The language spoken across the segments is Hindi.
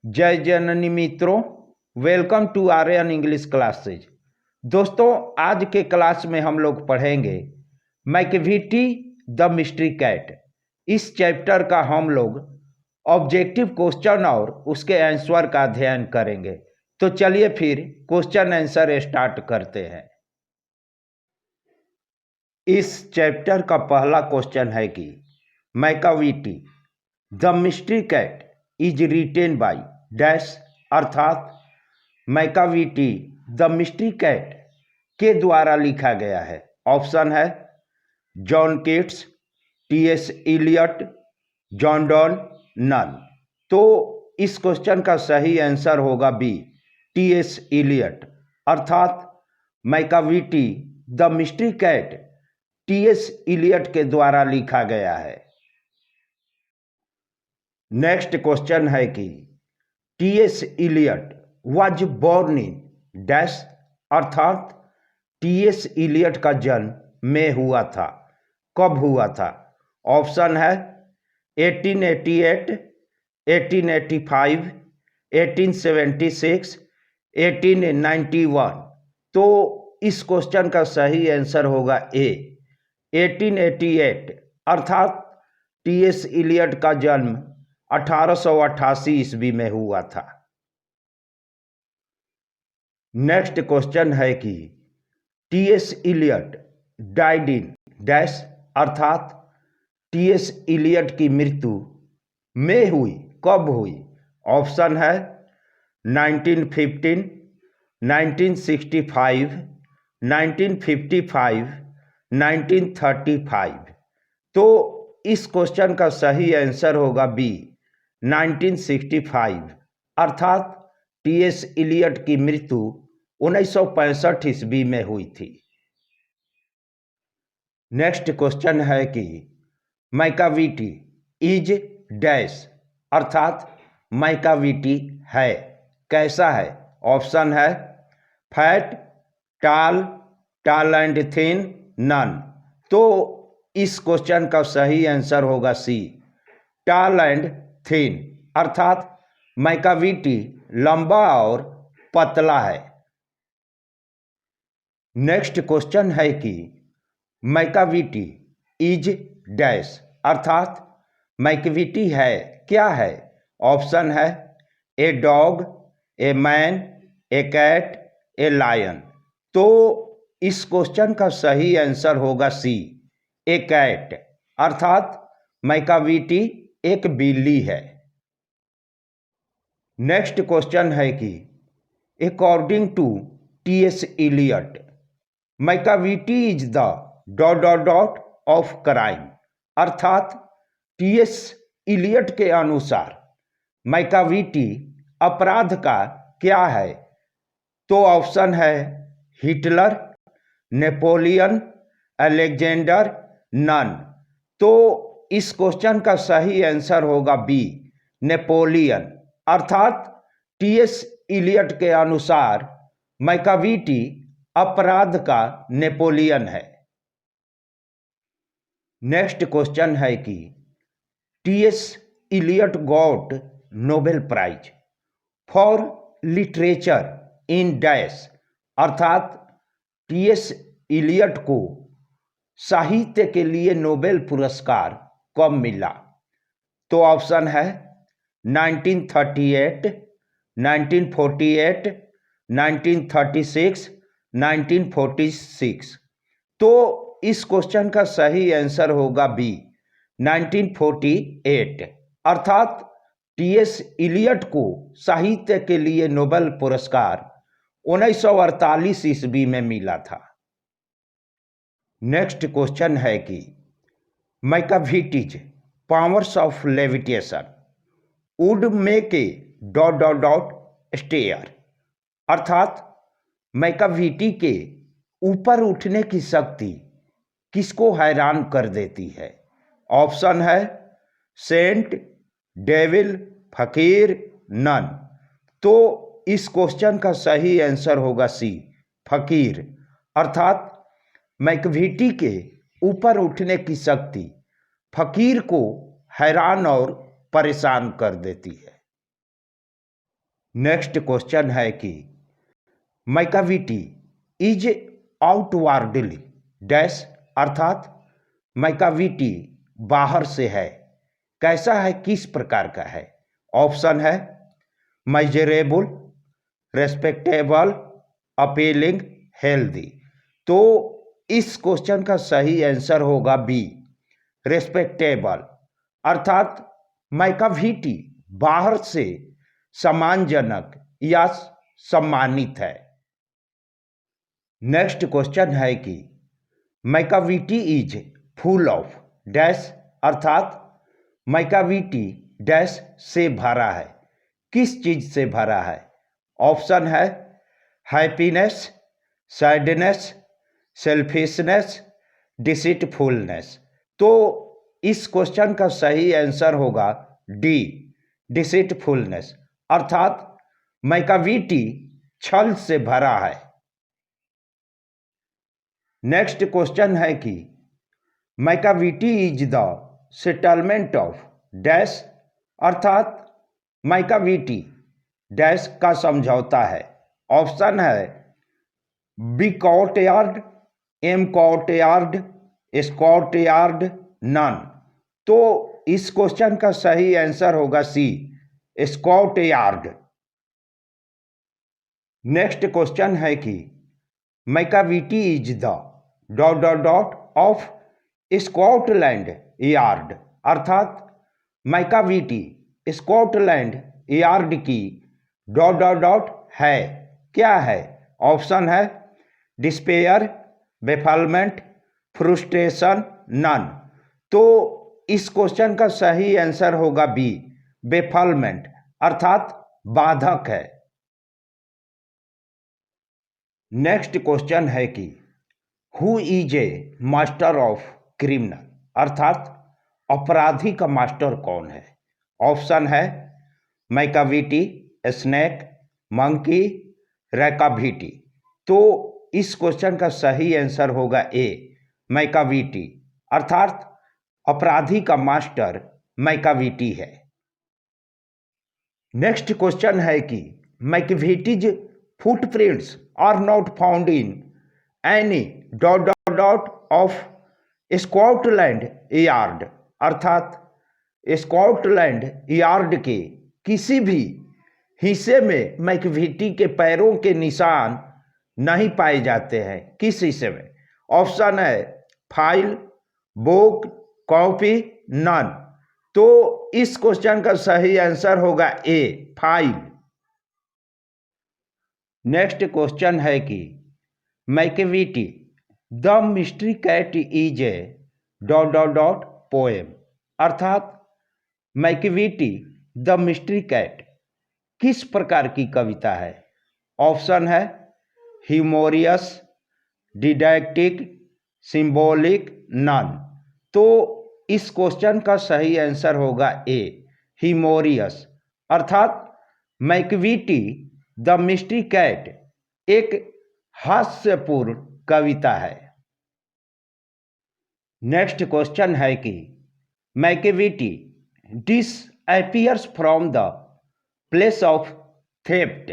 जय जननी मित्रों, welcome to Aryan English classes. दोस्तों, आज के क्लास में हम लोग पढ़ेंगे मैकविटी द मिस्ट्री कैट। इस चैप्टर का हम लोग ऑब्जेक्टिव क्वेश्चन और उसके आंसर का अध्ययन करेंगे। तो चलिए फिर क्वेश्चन आंसर स्टार्ट करते हैं। इस चैप्टर का पहला क्वेश्चन है कि Macavity the mystery cat is written by dash, अर्थात मैकविटी द मिस्ट्री कैट के द्वारा लिखा गया है। ऑप्शन है John Keats, T S. Eliot, John Donne, none. तो इस क्वेश्चन का सही आंसर होगा बी, टी.एस. इलियट, अर्थात Macavity the mystery cat T S. Eliot के द्वारा लिखा गया है। नेक्स्ट क्वेश्चन है कि T S. Eliot was born in dash, अर्थात टी.एस. इलियट का जन्म में हुआ था। कब हुआ था? ऑप्शन है 1888, 1885, 1876, 1891। तो इस क्वेश्चन का सही आंसर होगा ए, 1888, अर्थात टी.एस. इलियट का जन्म 1888 ईस्वी में हुआ था। नेक्स्ट क्वेश्चन है कि T S. Eliot died in dash, अर्थात टी.एस. इलियट की मृत्यु में हुई। कब हुई? ऑप्शन है 1915, 1965, 1955, 1935। तो इस क्वेश्चन का सही आंसर होगा बी, 1965, अर्थात टी.एस. इलियट की मृत्यु 1965 ईस्वी में हुई थी। नेक्स्ट क्वेश्चन है कि मैकविटी इज डैश, अर्थात मैकविटी है, कैसा है? ऑप्शन है फैट, टाल, टाल एंड थिन, नन। तो इस क्वेश्चन का सही आंसर होगा सी, टाल एंड थिन, अर्थात मैकविटी लंबा और पतला है। नेक्स्ट क्वेश्चन है कि मैकविटी इज डैश, अर्थात मैकविटी है, क्या है? ऑप्शन है a dog, a man, a cat, a lion. तो इस क्वेश्चन का सही आंसर होगा सी, ए कैट, अर्थात मैकविटी एक बिल्ली है। नेक्स्ट क्वेश्चन है कि according to T S. Eliot Macavity is the dot dot dot of crime, अर्थात टी.एस. इलियट के अनुसार मैकविटी अपराध का क्या है? तो ऑप्शन है हिटलर, नेपोलियन, अलेक्जेंडर, नन। तो इस क्वेश्चन का सही आंसर होगा बी, नेपोलियन, अर्थात टी.एस. इलियट के अनुसार मैकविटी अपराध का नेपोलियन है। नेक्स्ट क्वेश्चन है कि T S. Eliot got Nobel prize for literature in dash, अर्थात टी.एस. इलियट को साहित्य के लिए नोबेल पुरस्कार कब मिला? तो ऑप्शन है 1938, 1948, 1936, 1946। तो इस क्वेश्चन का सही आंसर होगा बी, 1948, अर्थात टी.एस. इलियट को साहित्य के लिए नोबेल पुरस्कार 1948 ईस्वी में मिला था। नेक्स्ट क्वेश्चन है कि Macavity's powers of levitation would make a dot dot dot stair, अर्थात मैकविटी के ऊपर उठने की शक्ति किसको हैरान कर देती है? ऑप्शन है सेंट, डेविल, फकीर, नन। तो इस क्वेश्चन का सही आंसर होगा सी, फकीर, अर्थात मैकविटी के ऊपर उठने की शक्ति फकीर को हैरान और परेशान कर देती है। नेक्स्ट क्वेश्चन है कि मैकाविटी इज आउटवार्डली डैश अर्थात मैकाविटी बाहर से है, कैसा है, किस प्रकार का है। ऑप्शन है मेजरेबल, रेस्पेक्टेबल, अपीलिंग, हेल्दी। तो इस क्वेश्चन का सही आंसर होगा बी, रेस्पेक्टेबल, अर्थात मैकाविटी बाहर से सम्मानजनक या सम्मानित है। नेक्स्ट क्वेश्चन है कि Macavity is full of dash अर्थात मैकाविटी डैश से भरा है, किस चीज से भरा है। ऑप्शन है हैप्पीनेस, सैडनेस, सेल्फिशनेस, डिसीटफुलनेस। तो इस क्वेश्चन का सही आंसर होगा डी, डिसीटफुलनेस, अर्थात मैकाविटी छल से भरा है। नेक्स्ट क्वेश्चन है कि Macavity is the settlement of dash अर्थात मैकाविटी डैश का समझौता है। ऑप्शन है B courtyard, M courtyard, Scotland Yard, none. तो इस क्वेश्चन का सही आंसर होगा सी, स्कॉटयार्ड। नेक्स्ट क्वेश्चन है कि Macavity is the dot dot dot of Scotland Yard अर्थात मैकाविटी स्कॉटलैंड यार्ड की डॉट डॉट डॉट है, क्या है। ऑप्शन है डिस्पेयर, बेफलमेंट, फ्रस्ट्रेशन, नन। तो इस क्वेश्चन का सही आंसर होगा बी, बेफलमेंट, अर्थात बाधक है। नेक्स्ट क्वेश्चन है कि who is a master of criminal अर्थात अपराधी का मास्टर कौन है। ऑप्शन है मैकाविटी, स्नेक, मंकी, रैकाविटी। तो इस क्वेश्चन का सही आंसर होगा ए, मैकाविटी, अर्थात अपराधी का मास्टर मैकाविटी है। नेक्स्ट क्वेश्चन है कि Macavity's footprints are not found in any dot dot dot of Scotland Yard अर्थात स्कॉटलैंड यार्ड के किसी भी हिस्से में मैकाविटी के पैरों के निशान नहीं पाए जाते हैं, किस हिस्से में। ऑप्शन है फाइल, बुक, कॉपी, नन। तो इस क्वेश्चन का सही आंसर होगा ए, फाइल। नेक्स्ट क्वेश्चन है कि Macavity the mystery cat is a dot dot dot poem अर्थात मैकाविटी द मिस्ट्री कैट किस प्रकार की कविता है। ऑप्शन है ह्यूमोरियस, डिडैक्टिक, सिंबॉलिक, नन। तो इस क्वेश्चन का सही आंसर होगा ए, ह्यूमोरियस, अर्थात मैकाविटी द मिस्ट्री कैट एक हास्यपूर्ण कविता है। नेक्स्ट क्वेश्चन है कि Macavity disappears from the place of theft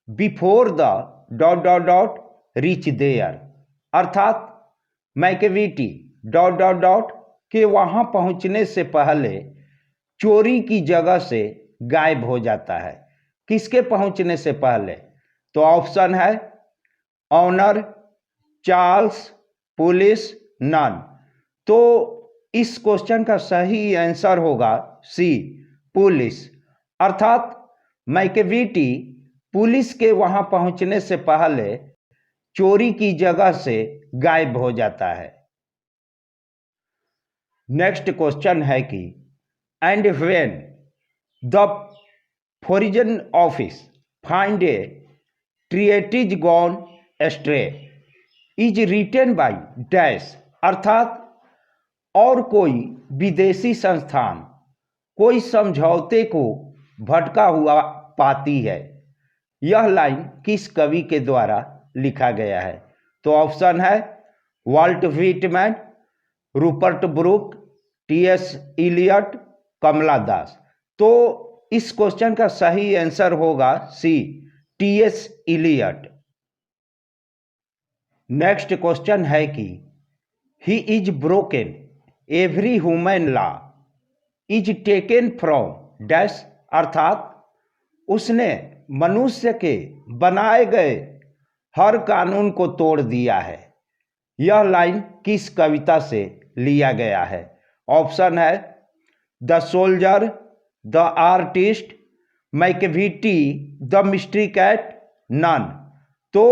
before the dot dot dot reach there अर्थात मैकाविटी डॉट डॉट डॉट के वहां पहुंचने से पहले चोरी की जगह से गायब हो जाता है, किसके पहुंचने से पहले। तो ऑप्शन है ऑनर, चार्ल्स, पुलिस, नन। तो इस क्वेश्चन का सही आंसर होगा सी, पुलिस, अर्थात मैकाविटी पुलिस के वहां पहुंचने से पहले चोरी की जगह से गायब हो जाता है। नेक्स्ट क्वेश्चन है कि and when the Foreign Office find a treaty's gone astray is written by dash अर्थात और कोई विदेशी संस्थान कोई समझौते को भटका हुआ पाती है। यह लाइन किस कवि के द्वारा लिखा गया है। तो ऑप्शन है Walt Whitman, Rupert Brooke, T S. Eliot, Kamala Das. तो इस क्वेश्चन का सही आंसर होगा C, T S. Eliot. Next question है कि he is broken every human law is taken from dash, अर्थात उसने मनुष्य के बनाए गए हर कानून को तोड़ दिया है। यह लाइन किस कविता से लिया गया है? ऑप्शन है the soldier, the artist, Macavity, the mystery cat, none. तो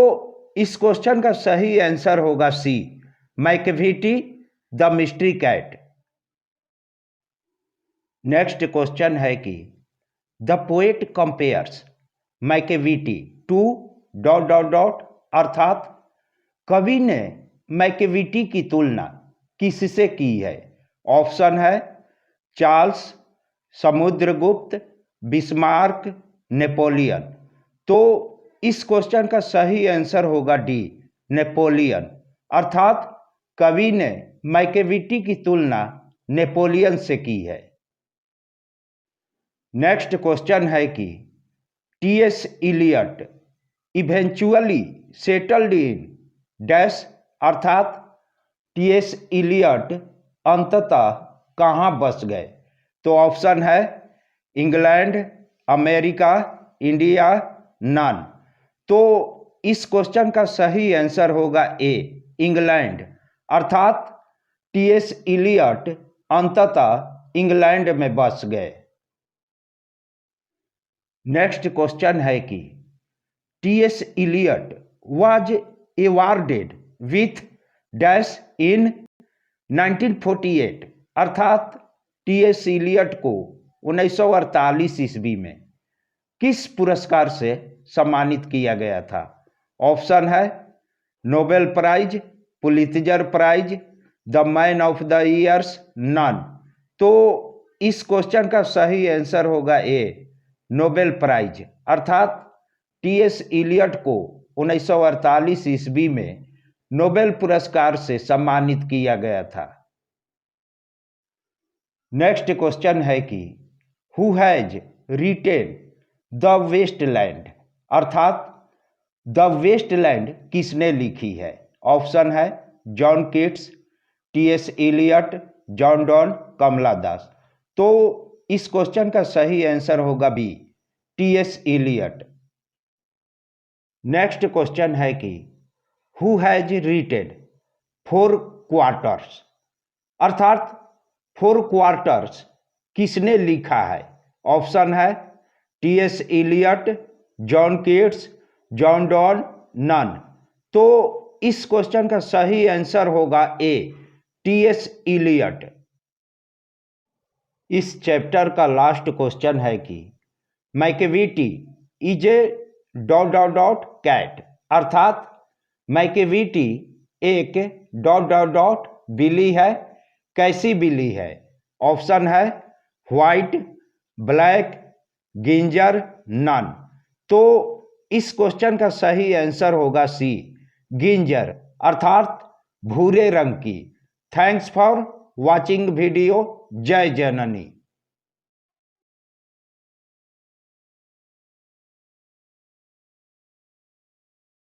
इस क्वेश्चन का सही आंसर होगा C, Macavity the mystery cat. Next question है कि the poet compares Macavity to dot dot dot, अर्थात कवि ने मैकविटी की तुलना किससे की है? ऑप्शन है चार्ल्स, समुद्रगुप्त, बिस्मार्क, नेपोलियन। तो इस क्वेश्चन का सही आंसर होगा डी, नेपोलियन, अर्थात कवि ने मैकविटी की तुलना नेपोलियन से की है। नेक्स्ट क्वेश्चन है कि T S. Eliot eventually settled in dash, अर्थात टी.एस. इलियट अंततः कहाँ बस गए? तो ऑप्शन है इंग्लैंड, अमेरिका, इंडिया, नन। तो इस क्वेश्चन का सही आंसर होगा ए, इंग्लैंड, अर्थात टी.एस. इलियट अंततः इंग्लैंड में बस गए। नेक्स्ट क्वेश्चन है कि T S. Eliot was awarded with dash in 1948, अर्थात टी.एस. इलियट को 1948 ईस्वी में किस पुरस्कार से सम्मानित किया गया था? ऑप्शन है Nobel prize, Pulitzer prize, the man of the years, none. तो इस क्वेश्चन का सही आंसर होगा ए, नोबेल प्राइज, अर्थात टी.एस. इलियट को 1948 ईस्वी में नोबेल पुरस्कार से सम्मानित किया गया था। नेक्स्ट क्वेश्चन है कि who has written the Waste Land, अर्थात द वेस्टलैंड किसने लिखी है? ऑप्शन है John Keats, T S. Eliot, John Donne, Kamala Das. तो इस क्वेश्चन का सही आंसर होगा B, T S. Eliot. Next question है कि हु हैज रिटेन 4 क्वार्टर्स, अर्थात 4 क्वार्टर्स किसने लिखा है? ऑप्शन है T S. Eliot, John Keats, John Donne, none. तो इस क्वेश्चन का सही आंसर होगा ए, टी.एस. इलियट। इस चैप्टर का लास्ट क्वेश्चन है कि Macavity is a dot dot dot cat, अर्थात मैकविटी एक डॉट डॉट डॉट बिल्ली है, कैसी बिल्ली है? ऑप्शन है व्हाइट, ब्लैक, गिंजर, नन। तो इस क्वेश्चन का सही आंसर होगा सी, गिंजर, अर्थात भूरे रंग की। Thanks for watching video. जय जननी।